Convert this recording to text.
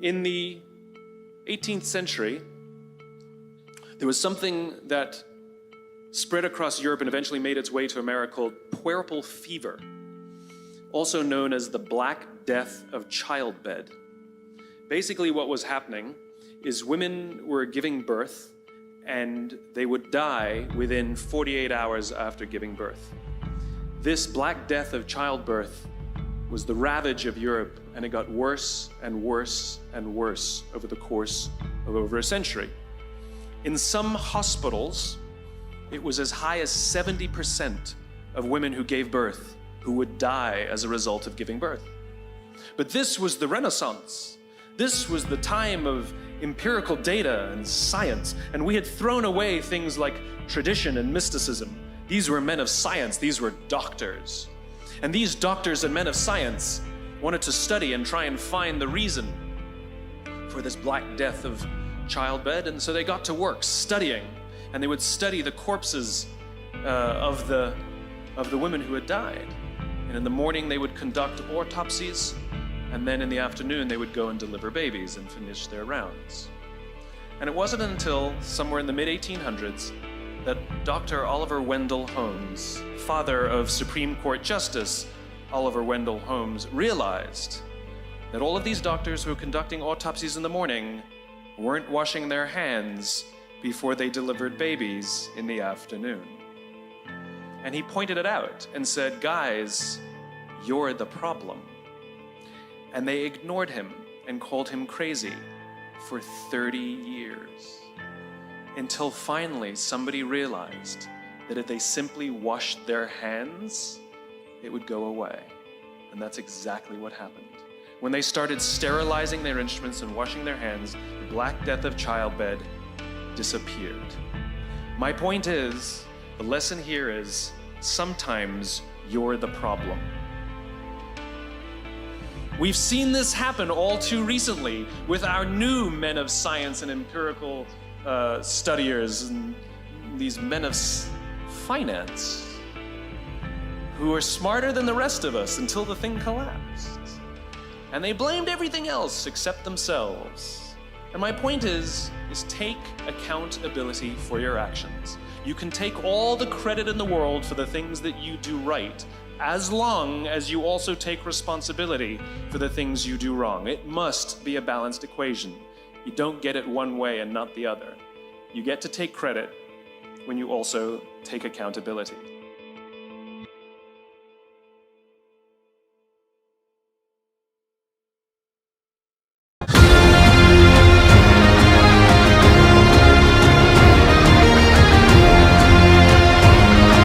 In the 18th century, there was something that spread across Europe and eventually made its way to America called puerperal fever, also known as the Black Death of childbed. Basically what was happening is women were giving birth and they would die within 48 hours after giving birth. This Black Death of childbirth was the ravage of Europe, and it got worse and worse and worse over the course of over a century. In some hospitals, it was as high as 70% of women who gave birth who would die as a result of giving birth. But this was the Renaissance. This was the time of empirical data and science, and we had thrown away things like tradition and mysticism. These were men of science, these were doctors. And these doctors and men of science wanted to study and try and find the reason for this Black Death of childbed, and so they got to work studying, and they would study the corpses of the women who had died. And in the morning they would conduct autopsies, and then in the afternoon they would go and deliver babies and finish their rounds. And it wasn't until somewhere in the mid-1800s that Dr. Oliver Wendell Holmes, father of Supreme Court Justice Oliver Wendell Holmes, realized that all of these doctors who were conducting autopsies in the morning weren't washing their hands before they delivered babies in the afternoon. And he pointed it out and said, "Guys, you're the problem." And they ignored him and called him crazy for 30 years. Until finally somebody realized that if they simply washed their hands, it would go away. And that's exactly what happened. When they started sterilizing their instruments and washing their hands, the Black Death of childbed disappeared. My point is, the lesson here is, sometimes you're the problem. We've seen this happen all too recently with our new men of science and empirical studiers and these men of finance who are smarter than the rest of us until the thing collapsed. And they blamed everything else except themselves. And my point is take accountability for your actions. You can take all the credit in the world for the things that you do right, as long as you also take responsibility for the things you do wrong. It must be a balanced equation. You don't get it one way and not the other. You get to take credit when you also take accountability.